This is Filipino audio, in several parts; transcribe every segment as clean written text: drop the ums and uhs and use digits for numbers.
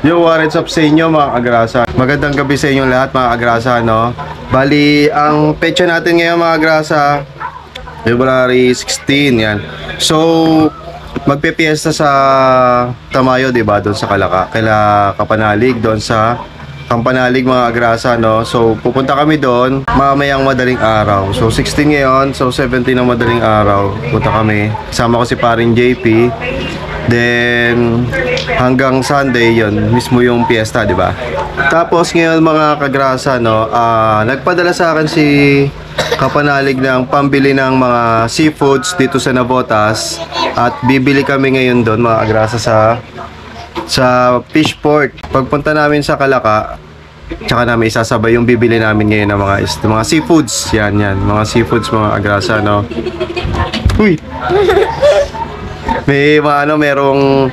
Yo, what's up sa inyo mga agrasa? Magandang gabi sa inyo lahat mga agrasa, no? Bali, ang petsa natin ngayon mga agrasa, February 16, yan. So, magpipiesta sa Tamayo, diba? Doon sa kaila Kapanalig, doon sa Kampanalig mga agrasa, no? So, pupunta kami doon mamayang madaling araw. So, 16 ngayon, so 17 ng madaling araw. Punta kami. Kasama ko si paring JP. Then hanggang Sunday yon mismo yung piyesta, di ba? Tapos ngayon mga kagrasa, no, nagpadala sa akin si Kapanalig ng pambili ng mga seafoods dito sa Navotas at bibili kami ngayon doon mga kagrasa sa Fishport. Pagpunta namin sa Kalaka, tsaka namin isasabay yung bibili namin ngayon ng mga seafoods. Yan, mga seafoods mga kagrasa, no. Uy. May merong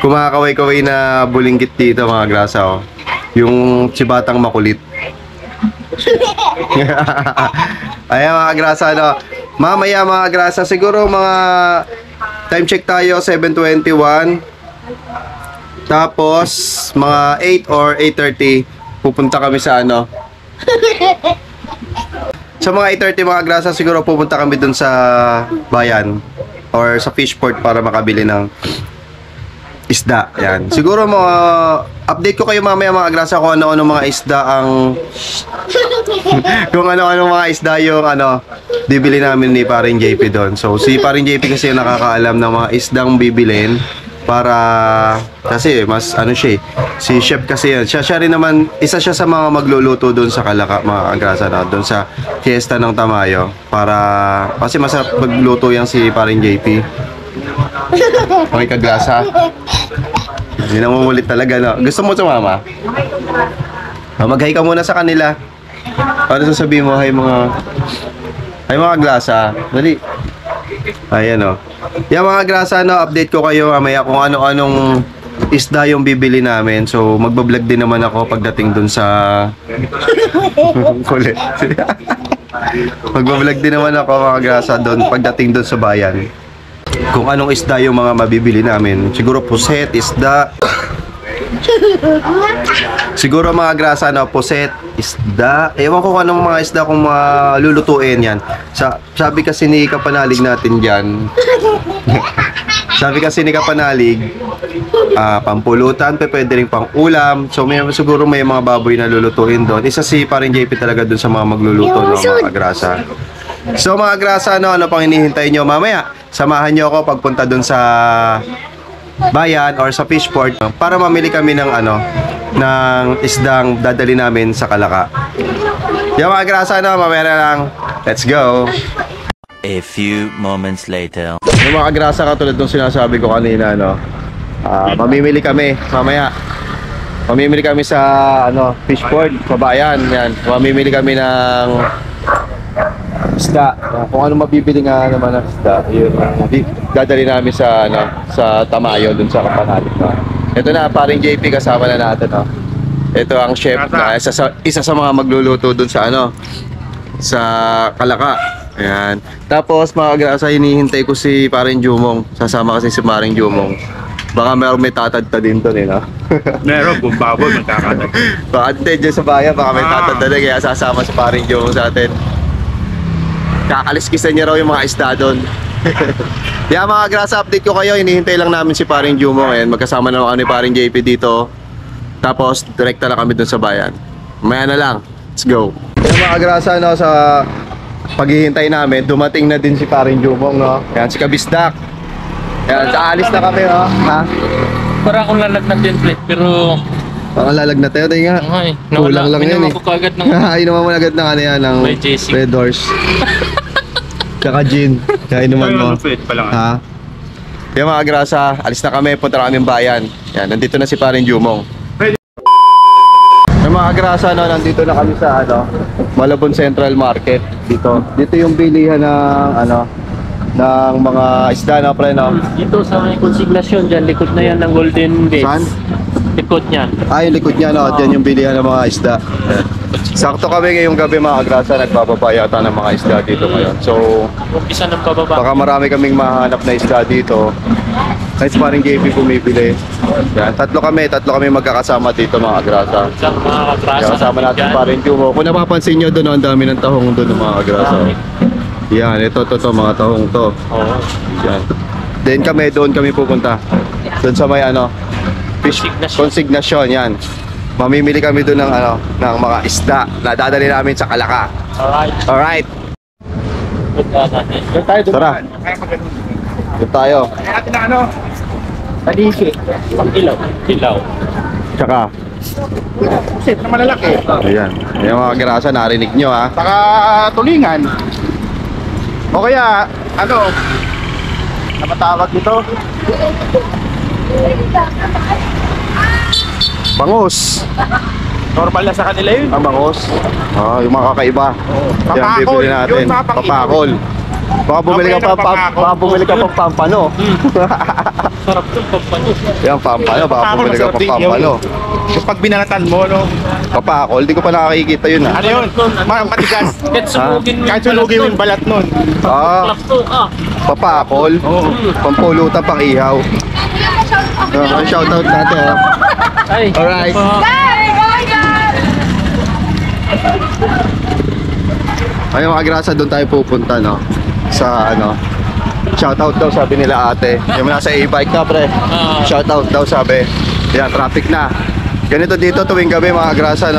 kumakaway-kaway na bulinggit dito mga grasa, oh. Yung chibatang makulit. Ayan mga grasa, no. Mamaya mga grasa, siguro mga time check tayo 7:21. Tapos mga 8 or 8:30 pupunta kami sa sa mga 8:30 mga grasa, siguro pupunta kami dun sa bayan or sa Fishport para makabili ng isda. Yan. Siguro mga update ko kayo mamaya mga grasa kung ano-ano mga isda ang kung ano-ano mga isda yung bibili namin ni paring JP doon. So si paring JP kasi yung nakakaalam ng mga isdang bibilin para kasi mas siya si chef kasi yan. Siya rin naman, isa siya sa mga magluluto doon sa Kalaka mga agrasa na doon sa fiesta ng Tamayo para kasi masarap magluto yan si paring JP. Okay kagrasa. Hindi na mumulit talaga, no. Gusto mo sumama? Mag-hi ka muna sa kanila. Ano sasabihin mo? Hi mga glasa. Dali. Ayan, o. Yan mga grasa, no, update ko kayo mamaya kung ano-anong isda yung bibili namin. So, magbablog din naman ako pagdating dun sa kulit. Magbablog din naman ako mga grasa dun pagdating dun sa bayan. Kung anong isda yung mga mabibili namin. Siguro puset, isda. Siguro mga grasa, no, puset, isda. Ewan ko kung anong mga isda kung lulutuin yan. Sabi kasi ni Kapanalig natin dyan. Sabi kasi ni Kapanalig, pampulutan, pwede rin pang ulam. So siguro may mga baboy na lulutuin doon. Isa si paring JP talaga doon sa mga magluluto ng mga grasa. So mga grasa, ano pang hinihintay nyo mamaya? Samahan nyo ako pagpunta doon sa bayan or sa Fishport para mamili kami ng ng isdang dadali namin sa Kalaka. Yung mga grasa, mamaya na lang. Let's go! A few moments later. Yung mga grasa, katulad nung sinasabi ko kanina, mamimili kami mamaya. Mamimili kami sa Fishport, sa bayan. Yan. Mamimili kami ng isda. Kung ano mabibili nga naman ng isda, yun dadali namin sa sa Tamayo dun sa Kapanalig. Ito na paring JP, kasama na natin, Ito ang chef na isa sa mga magluluto dun sa sa Kalaka. Ayan. Tapos mga grasa, hinihintay ko si paring Jumong. Sasama kasi si paring Jumong. Baka may tatadta din to, no? Meron, bumbabol, magkakatad. Baka dyan sa bayan, baka may tatadta din, kaya sasama si paring Jumong sa atin. Kakaliskisan niya raw yung mga isda doon. Yeah, mga grasa, update ko kayo. Hinihintay lang namin si paring Jumong. Ayan, magkasama na kami ni paring JP dito. Tapos, direkta na kami doon sa bayan. Maya na lang. Let's go. Yeah, mga grasa, sa paghihintay namin, dumating na din si paring Jumong, Ayan, si Kabisdak. Ayan, aalis na kami, Ha? Para akong lalagnat din, plate, pero... Parang lalagnat tayo, tayo nga. Okay. Kulang lang yan, Inuman ko kagad ng... Inuman mo agad ng ng May JC. Red Horse. Tsaka gin. Kaya inuman mo. Ha? Kaya mga grasa, alis na kami, punta na kaming bayan. Yan, nandito na si paring Jumong. May mga grasa, nandito na kami sa Malabon Central Market. Dito yung bilihan ng ng mga isda, pre, Dito sa may konsignasyon dyan, likod na yan ng Golden Base. Saan? Likod niyan. Yung likod niya, Diyan yung bilihan ng mga isda. Sakto kami ngayong gabi mga grasa, nagbababa yata ng mga isda dito ngayon. So, Umpisa ng pababa. baka marami kaming mahanap na isda dito. Nice paring JP bumibili. Yan, tatlo kami magkakasama dito mga agrasa. Sa mga kagrasa. Kasama natin paring Jumo. Kung napapansin nyo doon, ang dami ng tahong doon mga agrasa. Yan, ito mga tahong to. Oo. Yan. Then doon kami pupunta. Doon sa may fish consignation yan. Mamimili kami doon ng mga isda na dadali namin sa Kalaka. Alright. Alright. Punta natin. Tara. Doon tayo. Kaya natin na talisi. Pang-ilaw. Ilaw. Tsaka, Pusit na malalaki. ayan. Yung mga grasa, narinig nyo ha. Saka tulingan. O kaya, namatawag dito? Bangus. Normal na sa kanila yun. Ang bangus. Yung mga kakaiba. Yan, Papakol. bibili natin. Yun, mga pang-ilaw. Papakol. Baka bumili ka pang pampano. Sarap to, pampano. Yan, pampano. Baka Papakol, bumili ka masarap pang din pampano. Yung pag binanatan mo, Papakol, di ko pa nakakikita yun ha. ano yun? Matigas. Kahit sunugin mo Kahit sunugin mo yung balat nun. Papakol. Pampulutan, pang ihaw. Shoutout natin ha. Ay. Alright. Ayun mga grasa, doon tayo pupunta sa shoutout daw sabi nila ate. Yung nasa e-bike na pre. Shoutout daw sabi. Yan, traffic na. Ganito dito tuwing gabi mga grasa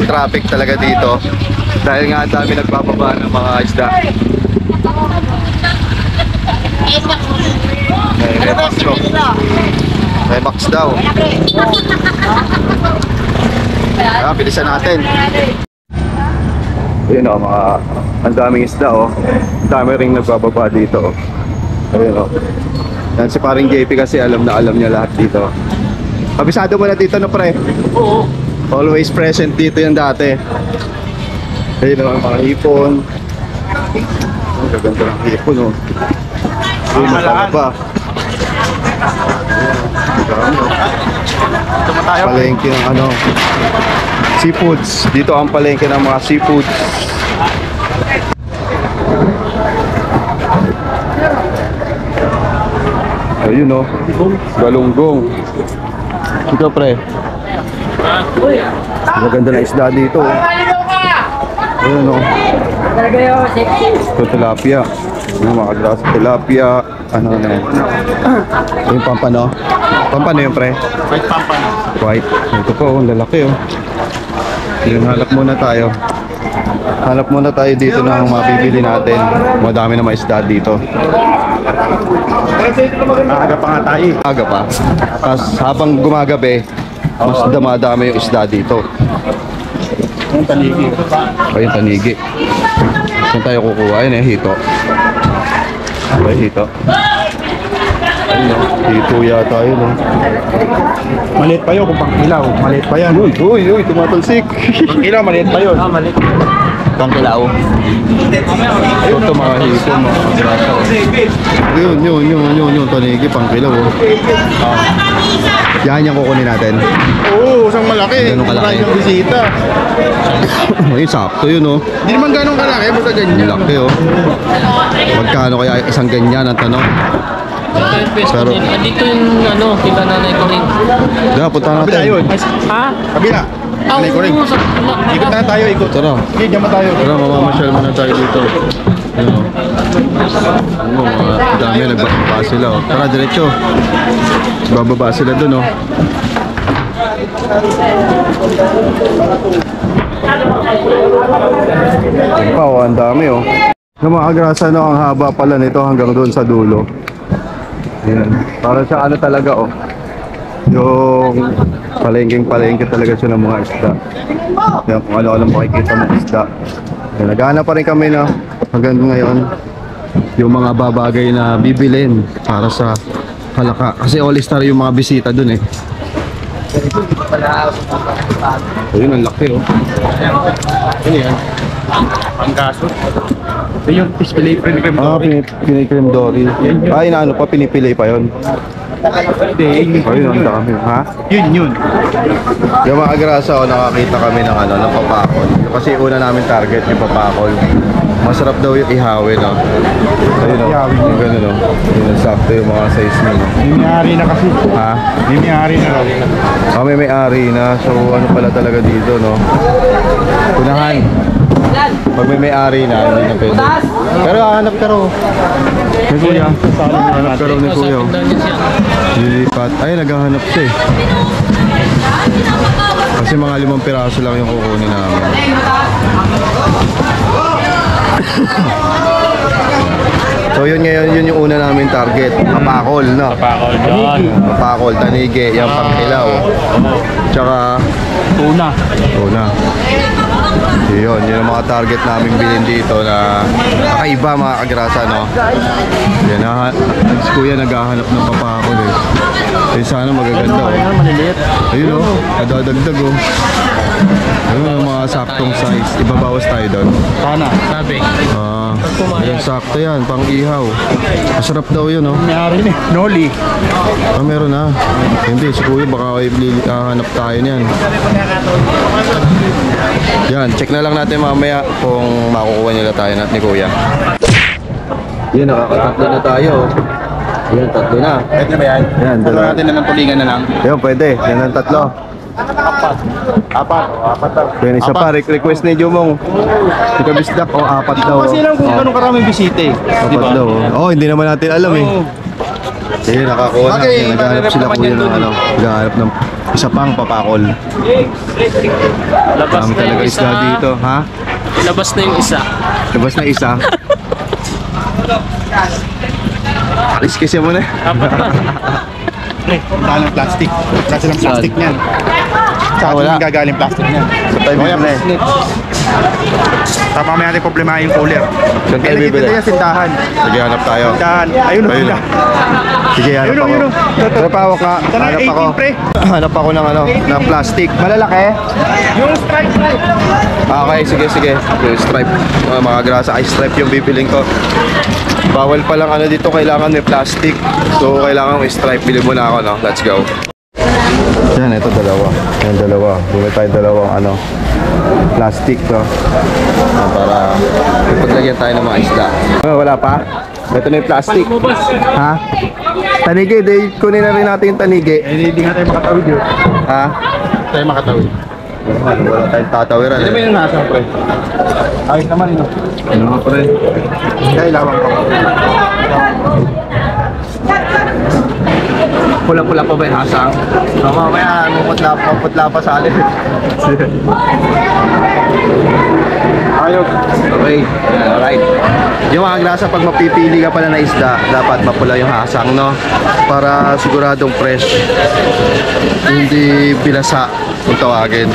traffic talaga dito. Dahil nga ang dami nagbababa ng mga isda. Remax daw. Kaya bilisan natin. Ayun ang daming isda Ang dami ring nagbababa dito Ayun Yan si paring JP kasi alam niya lahat dito. Kabisado mo na dito pre? Oo. Always present dito yan dati. Ayun ang mga hipon. Ang gaganda ng hipon Ayun ang pa. Palengke ng seafoods. Dito ang palengke ng mga seafoods. Ayun galunggong. Ito pre. Maganda na isda dito. Ayun Ito tilapia. Yung mga glass tilapia. Ano na yan? Yung pampano. Pampano yung pre? White pampan. White. Ito po, ang lalaki Yun, hanap muna tayo dito ng mabibili natin. Madami na mga isda dito. Maaga pa nga tayo. Aga pa. Tapos habang gumagabi, mas damadami yung isda dito. Yung taligi. Ayun, tanigi. Saan tayo kukuha? Ayun hito. Ayun, hito. Ayun, hito yata yun. Maliit pa yun kung pang ilaw. Maliit pa yan. Uy, tumatalsik. Pang ilaw, maliit pa yun. Mali. Pangkilaw. Ayun, ito mga hito, mga grasa. Yun, tanigi, pangkilaw. Yan yung kukunin natin. Oo, isang malaki. Ganun kalaki. Maraming bisita. Ayun, sakto yun Hindi naman ganun kalaki, basta ganyan. Laki Magkano kaya isang ganyan ang tanong? Ito yung pwesto Pero- nila. Dito yung kila nanay ko rin. Kaya punta Kabila natin. yun. Ha? Kabila. Nanay ko rin. Sa Ikot na tayo, ikot. Tara. Sige, diyan tayo. Tara, mamamasyal muna tayo dito. Ayun mga dami nagbababa sila Tara, diretso. Bababa sila dun ang dami Yung mga agrasa ang haba pala nito hanggang doon sa dulo. Ayan. Para sa talaga yung palengke talaga siya ng mga isda. Yan, kung ano makikita ng isda. Yan, naghahanap pa rin kami hanggang ngayon yung mga babagay na bibilin para sa Kalaka. Kasi all-star yung mga bisita dun Ayun, ang laki Ano yan? Pangkaso. Ito yung fish fillet cream Pinicream dory. Ay, pinipili pa yun. Ayun, ang dami. Ha? Yun. Yung mga agrasa nakakita kami ng papakol. Kasi una namin target yung papakol. Masarap daw yung ihawin, no? Ayun, no? Yung gano'n, no? Yung sakto yung mga size nyo, no? May may-ari na kasi. Ha? May may-ari na raw. May may-ari na. So, ano pala talaga dito, no? Unahan. Pag may may-ari na, hindi na pwede. Pero hanap ka raw. Ni Kuya. Hanap ka raw ni Kuya. Lilipat. Ay, naghahanap siya eh. Kasi mga 5 piraso lang yung kukunin namin. So yun ngayon, yun yung una namin target. Mapakol, no? Pakol doon. Mapakol, tanige, yung pangkilaw. Tsaka Tuna. una. Yun ang mga target namin bilhin dito na kakaiba mga kagrasa, no? Yan, si Kuya naghahanap ng papakol eh. Eh sana magaganda, oh. Maliliit. Ayun, oh, nadadagdag, oh. Ayun ang mga saktong size. Ibabawas tayo doon. Sana. Sabi. Yan, sakto yan, pang ihaw. Masarap daw yun, oh. May-ari na. Noli. Meron na. Hindi, si Kuya baka hanap tayo niyan. Yan, check na lang natin mamaya kung makukuha nila tayo ni Kuya. Yan, nakakatatlo na tayo. Yan, tatlo na. Pwede na ba yan? Yan, Pwede natin na ng tulingan na lang. Yan, pwede. Yan ang tatlo. Apat daw. Yan, isa pa. Request ni Jumong. Ikabisdak, o 4 daw. Kasi lang kung gano'ng karaming bisite. Di ba? Oh, hindi naman natin alam eh. Sige, nakakuha na. Okay, Naghahanap sila Kuya ng ano. Naghahanap ng isa pang papakol. Labas Dami na talaga yung isda isa. dito, ha? Labas na yung isa. Labas na isa. Alis kasi mo na. Apat na. Galing plastic. Kasi lang plastic niyan. Sa atin wala. yung gagaling plastic niyan. Sa tayo bibili. Tama may natin problema yung cooler. Saan tayo Kailan bibili? dito yan, sindahan. Sige, hanap tayo. Sindahan. Ayun o. Ayun. Sige, hanap Ayun, ako. ayun. Hanap ako ka. Sana Hanap ako. 18 pre. Hanap ako ng ano, ng plastic. Malalaki? Yung strike. Okay, sige. Yung stripe. Mga grasa, ay stripe yung bibiling ko. Bawal pa lang ano dito, kailangan may plastic. So, kailangan may stripe. Bili mo na ako, no? Let's go. Yan, ito dalawa. Yan, dalawa. Bumili tayo dalawang ano, plastic, no? Para ipaglagyan tayo ng mga isda. Wala pa? Ito na yung plastic. Ha? Tanigi, kunin na rin natin yung tanigi. Hindi nga tayo makatawid yun. Ha? Tayo makatawid. Wala tayong tatawiran. Ano ba yung nasa pre? Ayos naman yun. Ano nga pre? Kaya lawang pa. Pula-pula pa ba yung hasang? So, mamaya, maputla pa sa alin. Ayos. Okay, alright. Yung mga grasa, pag mapipili ka pala na isda, dapat mapula yung hasang, no? Para siguradong fresh. Hindi binasa kung tawagin.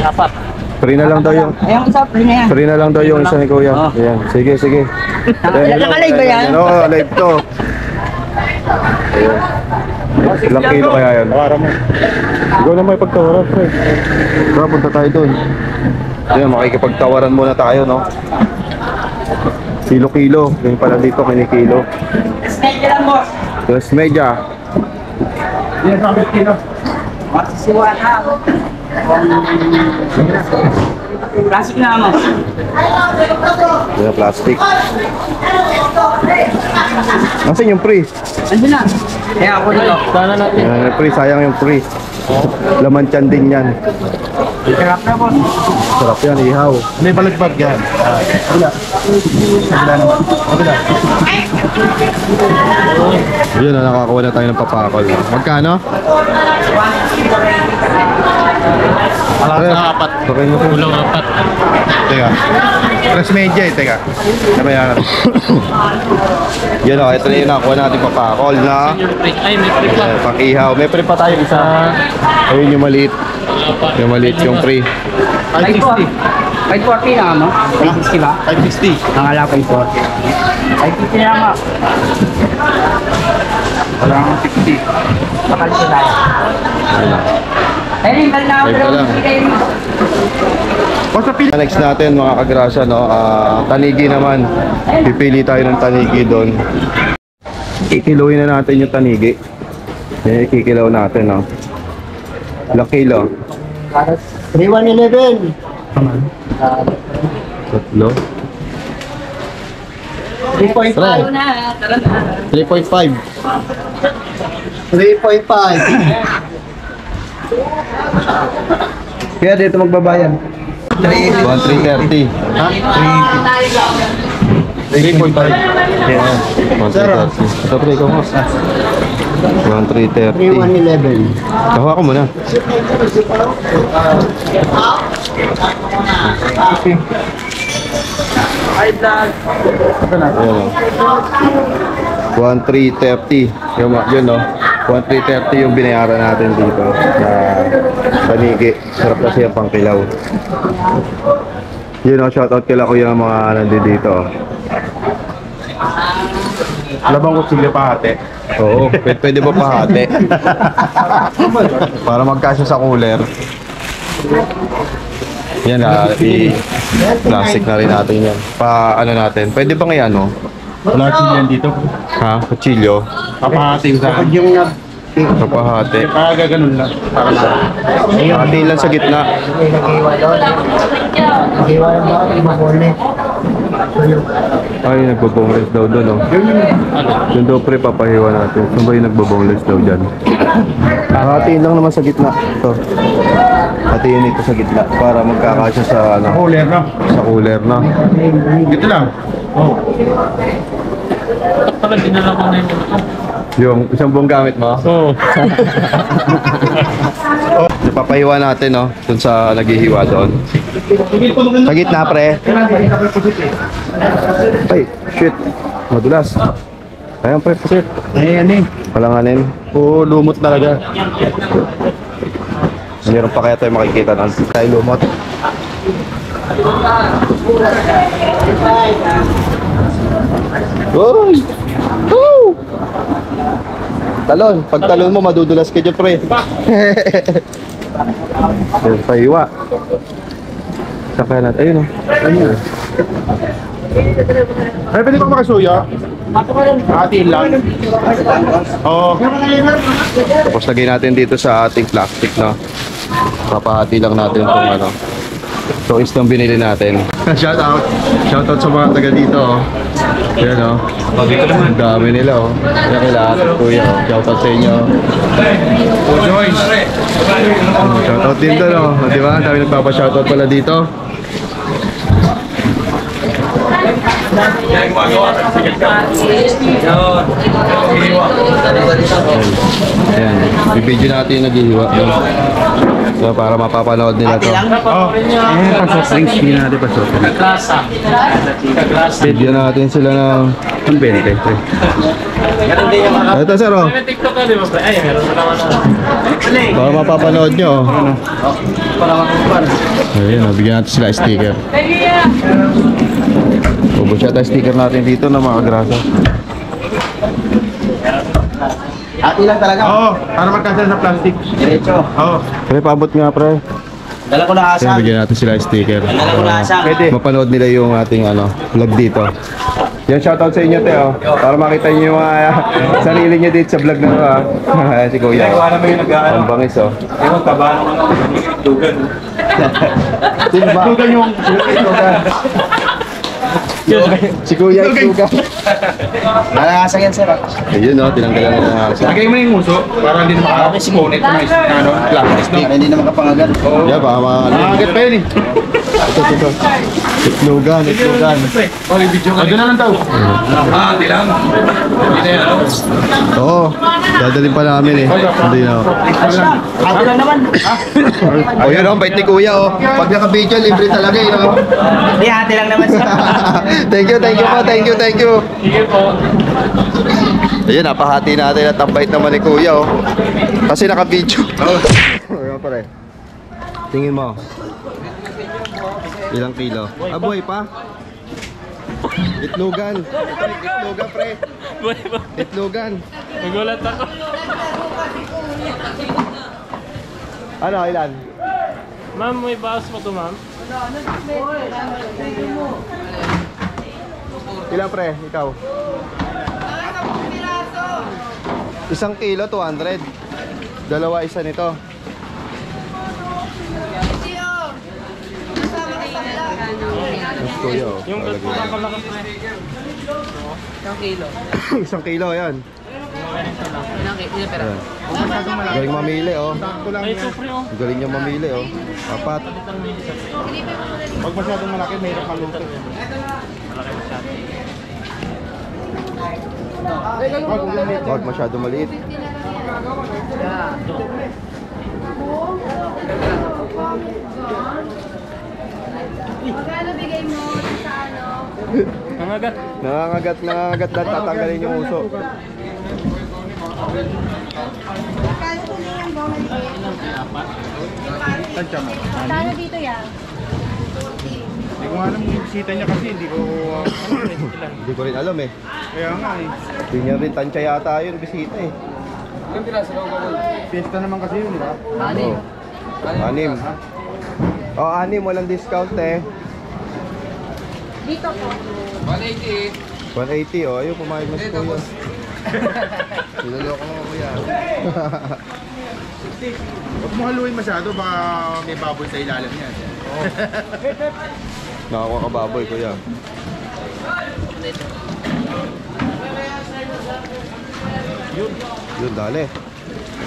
Apat. Free na lang daw yung... Ayun, isa, free na yan. Free na lang daw yung isa ni Kuya. Ayan, sige. Nakalive ba yan? Oo, live to. Ayan. Ilang kilo kaya yan? Tawaran mo. Ikaw na may pagtawaran, pre. Tara, punta tayo doon. Ayan, makikipagtawaran muna tayo, no? Kilo-kilo. Ganyan pala dito, kinikilo. Snake lang, boss. Plus media. Yan, 100 kilo. Masisiwa na. Plastic na mo. Ayan, plastic. Nasaan yung pre? Andun na. Kaya ako dito. Sana natin. Ayan, pre, sayang yung pre. Laman tiyan din yan. Sarap na, boss. Sarap yan, ihaw. May balagbag yan. Wala. Wala naman. Wala. Yun na, nakakuha na tayo ng papakol. Magkano? Alas na apat. Okay mo po. Kulang apat. Teka. Press media eh, teka. Nabayaran. Yan o, ito na yung nakuha natin papakol na Yung pre. Ay, may pre pa. pang-ihaw. May pre pa tayo isa. Ayun yung maliit. Yung maliit yung pre. 560. 540 na, no? 560 ba? 560. Nangala 540. 550 na nga. Wala kang 50. Bakal siya tayo. Ayun, bal na ako. Ayun ka lang. Basta pili. Next natin mga kagrasya, no? Tanigi naman. Pipili tayo ng tanigi doon. Kikiluin na natin yung tanigi. Kikilaw natin, no? Ilang kilo? 3111. Tatlo. 3.5 na. 3.5. 3.5. Kaya dito magbabayan. 1,330. Ha? 3.5. Yeah. 1,330. Ito pre, ikaw mo. 1,330. 3,111. Kahawa ko muna. Ayan o. 1,330. Yun o. 1,330 yung binayaran natin dito na panigi. Sarap kasi yung pangkilaw. Yun o, shoutout kila kuya mga nandito. Labang kutsilyo pa ate. Oo, pwede ba pahati? Para magkasya sa cooler. Yan i-plastic na rin natin yan. Ano natin? Pwede ba ngayon ano? Wala kutsilyo dito. Ha? Kutsilyo? Papahati ko saan. Papahati. Gaganon lang. Para sa... Hati lang sa gitna. Ay, nagbabongless daw doon, oh. Doon daw pre, papahiwa natin. Saan ba yung nagbabongless daw dyan? Hatiin lang naman sa gitna. Ito. Hatiin ito sa gitna para magkakasya sa, ano, Cooler na. sa cooler na. Dito lang. Oh. Pala dinala ko na yun. Yung isang buong gamit mo? Oo. Papahiwa natin, no? Doon sa naghihiwa doon. Sa gitna, pre. Ay, shit. Madulas. Ayan, pre, shit. Ayan eh. Palanganin. Oo, lumot talaga. Meron pa kaya tayo makikita ng tayo lumot. Uy! Woo! Talon. Pag talon mo, madudulas ka dyan, pre. Ayun, pahiwa. Sakaya natin. Ayun, oh. Ayun. Ay, pwede ba makasuya? Hatiin lang. Oo. Tapos lagay natin dito sa ating plastic, no? Papahati lang natin itong ano. So, is nang binili natin. Shout out sa mga taga dito, oh. Yan, oh. Ang dami nila, oh. Yan kila ate, kuya. Shout out sa inyo. Shout out din doon, oh. Di ba? Ang dami nagpapa-shout out pala dito. Ayan, i-video natin yung naghihiwa. So, para mapapanood nila to. Oh. Ayan, pasok drinks. Hindi na natin pasok. Kaglasa. Kaglasa. Video natin sila ng 20. Meron din yung mga... Ito, sir, oh. May TikTok ka, di ba? Ay, meron na naman. Para mapapanood nyo, oh. Ayun, oh, bigyan natin sila sticker. Ubus yata sticker natin dito na mga grasa. Ati lang talaga. Oo. Para magkasya sa plastic. Diretso. Oo. Pre, paabot nga, pre. Dala ko na Kaya asang. bigyan natin sila sticker. Dala ko na asang. Pwede. Mapanood nila yung ating ano, vlog dito. Yan, shoutout sa inyo, Teo. Para makita nyo yung sarili nyo dito sa vlog na ito, ha. Ayan, si Kuya. Wala naman yung nag-ano. Ang bangis, oh. Ewan, taba naman ako. Dugan. Sino ba? Dugan yung... Si Kuya Isugan. Malangasang yan, sir. Ayun, oh, tinanggalan na ng asa. Lagay mo na yung uso para hindi na makakapunit na ano, plastic, no? Para hindi na makapangagat. Yeah, baka mga... Nakagat pa yun eh. Ito. Itlogan. Oh, i-video ka. Doon na lang daw. Di lang. Hindi na yan, ano? Oo, dadalhin pa namin eh. Hindi na. Ati lang naman. O yun, oh, bait ni Kuya, oh. Pag naka-video, libre talaga, eh, no? Hindi, ati lang naman, sir. Thank you po, thank you. Sige po. Ayun, napahati natin at ang bait naman ni Kuya, oh. Kasi naka-video. Ayun, pare. Tingin mo. Ilang kilo? Ah, buhay pa? Itlogan. Itlogan, pre. Buhay ba? Itlogan. Nagulat ako. Ano, ilan? Ma'am, may bawas mo to, ma'am? Ilan, pre? Ikaw? Isang kilo, 200. Dalawa, isa nito. Mas kuya, oh. Yung Palagay. kalaki. Isang kilo, yan. Ayan. Masyadong malaki. Galing mamili, oh. Sakto lang Ay, yan. supre oh. Galing niya mamili, oh. Apat. Pag masyadong malaki, mahirap maluto. Malaki masyado. Wag mo limit. Huwag masyado maliit. Magkano bigay mo sa ano? Nangagat. Nangangagat dahil tatanggalin yung uso. Magkano ko na yung bumalik? Tansya mo. Magkano dito yan? Hindi ko nga alam yung bisita niya kasi hindi ko... Hindi ko rin alam eh. Kaya nga eh. Hindi niya rin tansya yata yun, bisita eh. Fiesta naman kasi yun, di ba? Oo. Anim. Oh, anim, walang discount eh. Dito po. 180, oh. Ayun, pumayag na si kuya. Niloloko mo kuya. Huwag mo haluin masyado, baka may baboy sa ilalim yan. Nakakuha ka baboy, kuya. Yun, dali.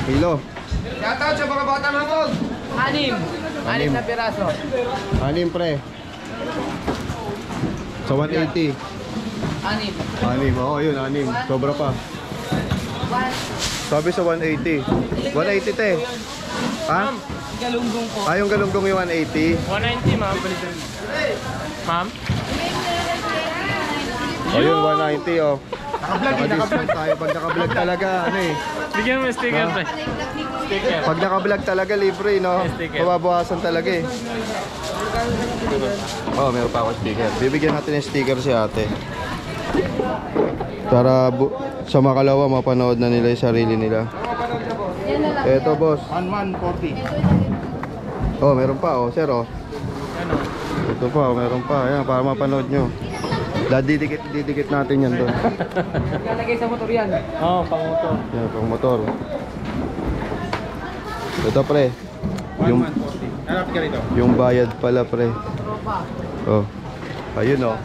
Kilo. Shoutout sa mga batang hamog! Anim. na piraso. Anim, pre. Sa 180. Anim. Anim, oo, yun, anim. Sobra pa. Sabi sa 180. 180, te. Ha? Galunggong po. Ah, yung galunggong yung 180. 190 ma'am. Ma'am? Ayun, 190, oh. Naka-vlog eh, Naka-discount tayo. Pag naka-vlog talaga, ano eh. Bigyan mo yung sticker Ah. pre. Sticker. Pag naka-vlog talaga, libre, no? Sticker. Pababawasan talaga eh. Oh, meron pa ako sticker. Bibigyan natin ng sticker si ate. Para sa makalawa, mapanood na nila yung sarili nila. Eto, boss. 1140. Oh, meron pa, oh. Sir, oh. Ano? Ito pa, oh, meron pa. Ayan, para mapanood nyo. Didikit natin yan doon. Lalagay sa motor yan. Oo, pang motor. Yan, pang motor. Ito, pre. Yung, 1140. Hanapin ka rito. yung bayad pala, pre. Oh. Ayun, oh.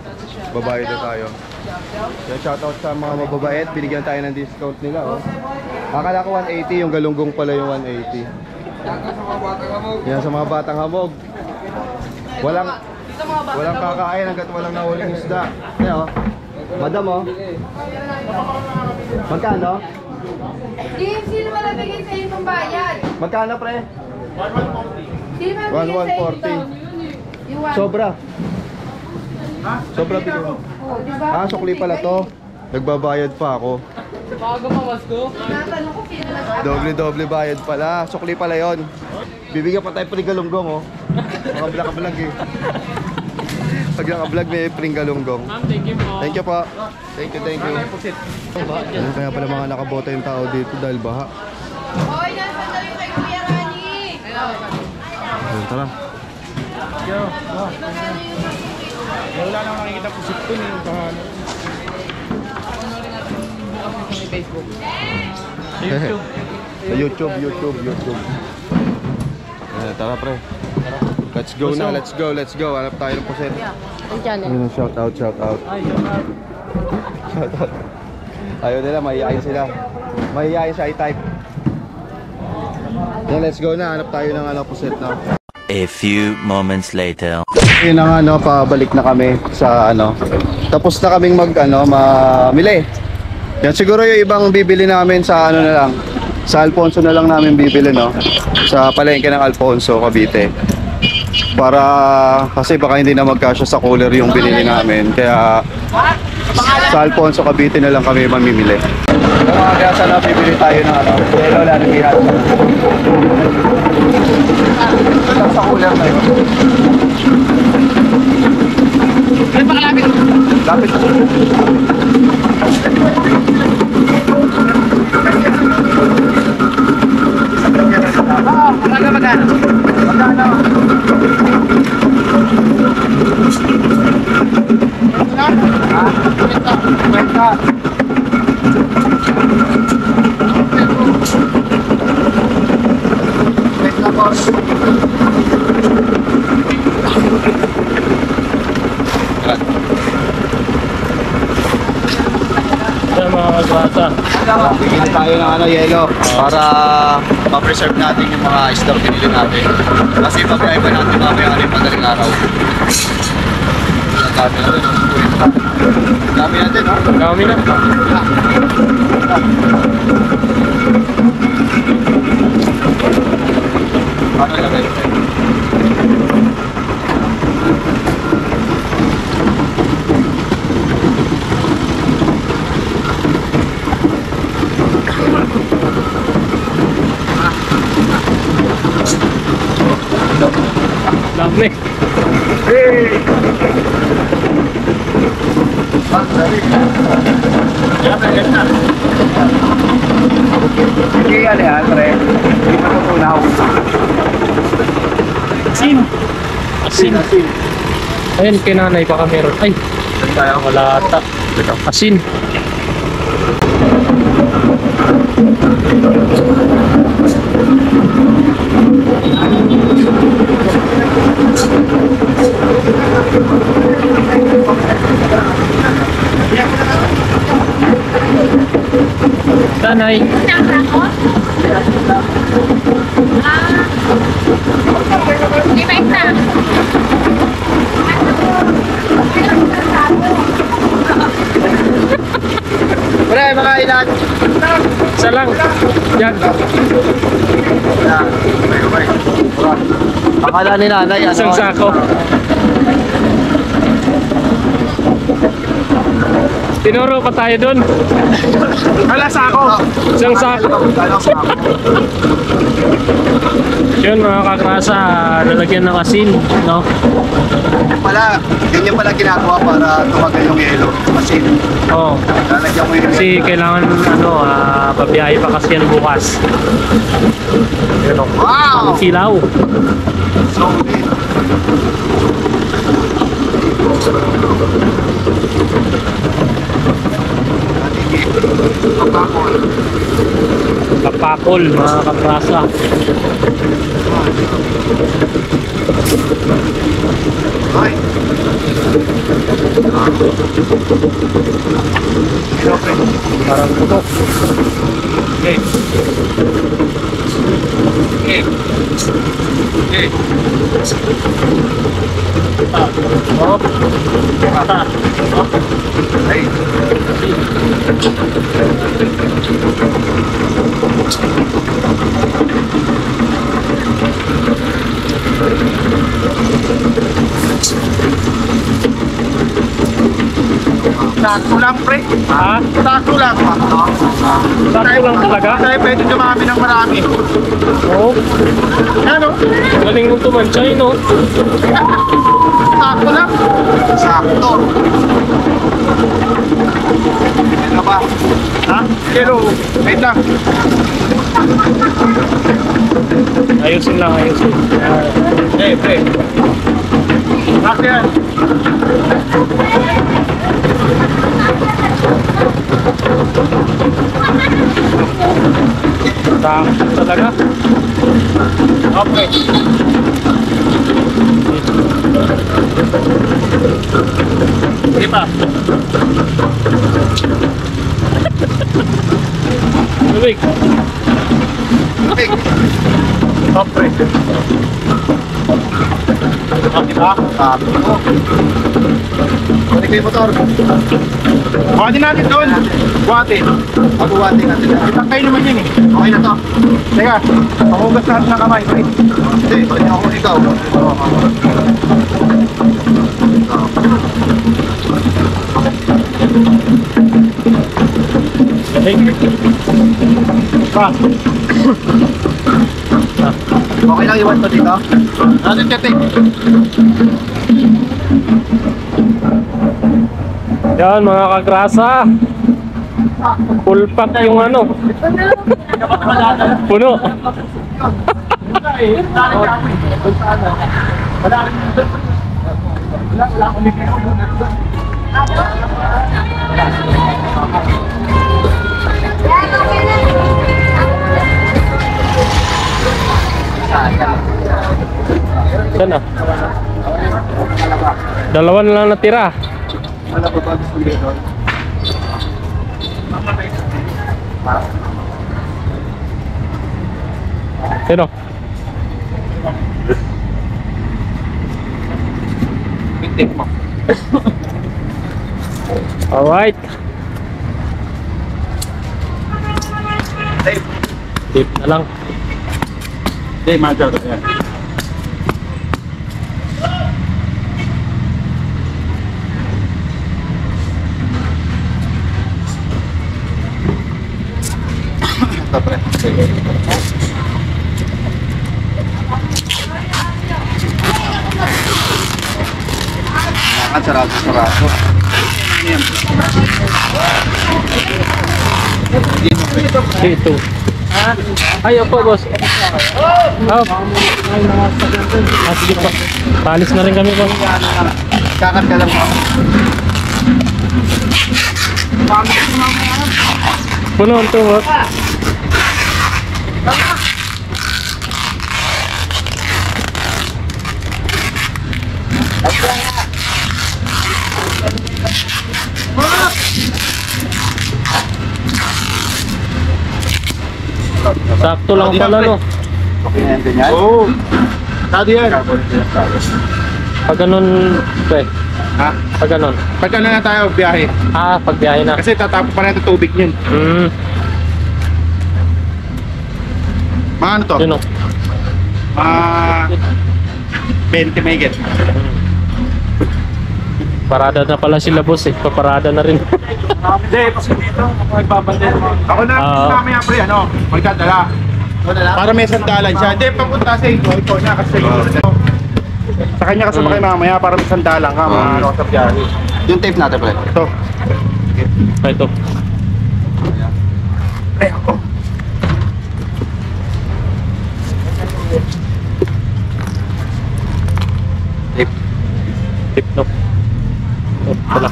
Babayad na tayo. Yan, shoutout sa mga mababait. Binigyan tayo ng discount nila, oh. Akala ko 180, yung galunggong pala yung 180. Yan, sa mga batang hamog. Walang kakain hanggat walang nahuling isda. Yan, oh. Madam, oh. Magkano? Sino ba nabigay sa inyo bayad? Magkano, pre? Sino ba nabigay sa 140. inyo? Yung one. Sobra. Sobra bigyan. Oh, di ba? Ah, sukli pala to. Nagbabayad pa ako. Tinatanong ko sino nag- Doble bayad pala. Sukli pala yon. Bibigyan pa tayo pring galunggong, oh. Mga vlog eh. Pag naka-vlog may pring galunggong. Ma'am, thank you po. Thank you po. Thank you. Ano kaya pala mga nakabota yung tao dito dahil baha. Hoy, nasan daw yung kay Kuya Rani? Ayun, tara. Wala nang nakikita po sip ko eh. Paano? YouTube. Sa YouTube. Tara, pre. Let's go. Hanap tayo ng puset. Ayun, shout out. Ay, yun ma'am. Shout out. Ayaw nila, mahihayin sila. Mahihayin siya i-type. Yan, let's go na. Hanap tayo ng puset na. A few moments later. Yun na nga, pabalik na kami sa tapos na kaming mamili. Yan, siguro yung ibang bibili namin sa na lang. Sa Alfonso na lang namin bibili, no? Sa palengke ng Alfonso, Cavite. Para, kasi baka hindi na magkasya sa cooler yung binili namin. Kaya, sa Alfonso, Cavite na lang kami mamimili. Kaya sana bibili tayo ng pero wala nang bihat. Sa cooler na yun. Lapit. Bigyan tayo ng yelo para ma-preserve natin yung mga isdang pinili natin. Kasi pabiyahe pa natin mamaya rin madaling araw. Ang dami natin, no? Ang dami natin, no? Ang dami na. Ano lagay? Dami. Hindi yan yan, pre. Hindi pa tutunaw. Asin. Asin. Ayun, kay nanay baka meron. Ay, wala ata. Asin. Tanay. Lima isa. Pre, mga ilan? Isa lang. Yan. Akala ni nanay, ano? Isang sako. Tinuro pa tayo doon. Hala, sako! Isang sako. Ano, sako? Yun mga kakrasa, lalagyan ng asin, no? Ganyan pala ginagawa para tumagal yung yelo. Kasi, Oo. lalagyan mo yung Kasi kailangan pabiyahe pa kasi yan bukas. Yun o. Wow! Ang silaw. So, Kapakol mga kakrasa. ay. Parang puto. Okay. Okay. Okay. Oh. Ay. Sakto lang, pre. Ha? Sakto lang. Sakto lang talaga? Tayo pwede dumami ng marami. Oo. Ano? Galing mong tumansay, no? Sakto lang. Sakto. Ano ba? Ha? Pero, wait lang. Ayusin lang, ayusin. Pre. Sakto yan. Sakto talaga. Okay. Sige pa. Lubig. Okay. Stop, pre. Diba? Sabi ko. Balik ko yung motor. Buhatin natin doon. Buhatin. Mabuhatin natin yan. Itangkay naman yun eh. Okay na to. Teka, pakugas natin ng kamay, pre. Hindi, balik ako ikaw. Pa. Okay lang iwan to dito. Natin chetik. Yan mga kagrasa. Full pack yung ano. Puno. Yan, okay na. Yan na. Dalawa na lang natira. Wala pa ba gusto nyo doon? Sino? Tip mo. Alright. Tape. Tip na lang. Hindi, madyo. Yan. Ito, pre. Sarado. Dito. Ay, opo, boss. Up. Sige po. Palis na rin kami, boss. Kakat ka lang. Puno ito, boss. Sakto lang pala, no? Okay na yan, ganyan. Oo. Sado yan. Pag ganun, pre. Ha? Pag ganun. Pagka na tayo, biyahe. Pag biyahe na. Kasi tatapos pa natin tubig yun. Mga ano to? Yun, no? 20 may get. Parada na pala sila, boss, eh. Paparada na rin. Hindi, kasi dito, ako nagbabantay. Ako na, mamaya pre, magdadala. Para may sandalan siya. Hindi, papunta sa ikaw na kasi sa kanya kasama kayo mamaya para may sandalan ka, mga ano sa biyahe. Yung tape natin, pre. Ito. Ito. Ay, ako. Tip, no? Wala.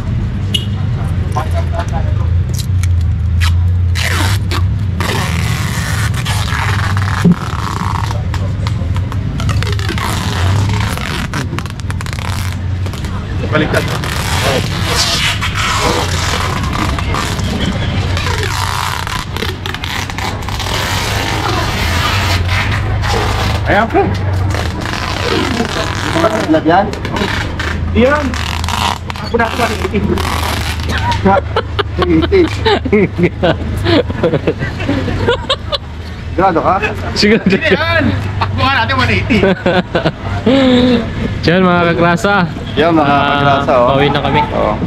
Baliktad. Ayan pre. Lagyan? Diyan. Ako na sa itik. Grado ka? Sige. Diyan. Takbo ka natin 180. Diyan, mga kaklasa. Yan, mga kagrasa, oh. Pauwi na kami.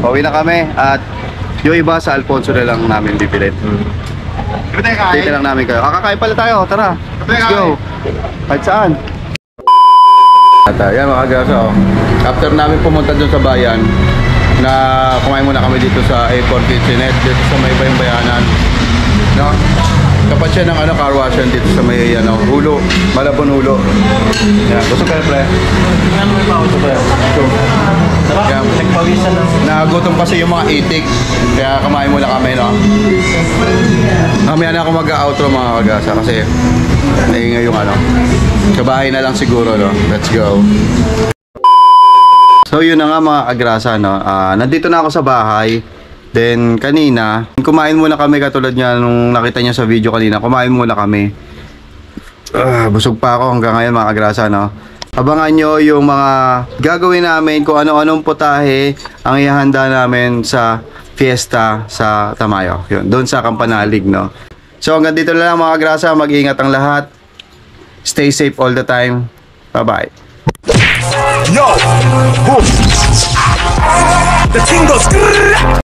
Pauwi na kami at yung iba sa Alfonso na lang namin bibilit. Dito tayo kain. Dito lang namin kayo. Kakain pala tayo, tara. Let's go. Kahit saan. At yan mga kagrasa, oh. After namin pumunta dun sa bayan, na kumain muna kami dito sa A4 Kitchenette, dito sa may Bayanan. No? Kapat siya ng car wash yan dito sa may Hulo, Malabon Hulo. Yan, gusto kayo pre? Gusto kayo? Yan, nagutom kasi yung mga itik, kaya kumain muna kami, no? Mamaya na ako mag-outro mga kagasa kasi naingay yung sa bahay na lang siguro, no? Let's go. So yun na nga mga kagrasa, no? Nandito na ako sa bahay. Then kanina, kumain muna kami katulad niya nung nakita niya sa video kanina. Kumain muna kami. Busog pa ako hanggang ngayon mga kagrasa, no? Abangan nyo yung mga gagawin namin, kung ano-anong putahe ang ihanda namin sa fiesta sa Tamayo. Yun, doon sa Kampanalig, no? So hanggang dito na lang mga kagrasa. Mag-iingat ang lahat. Stay safe all the time. Bye-bye. Yo, boom. The thing goes.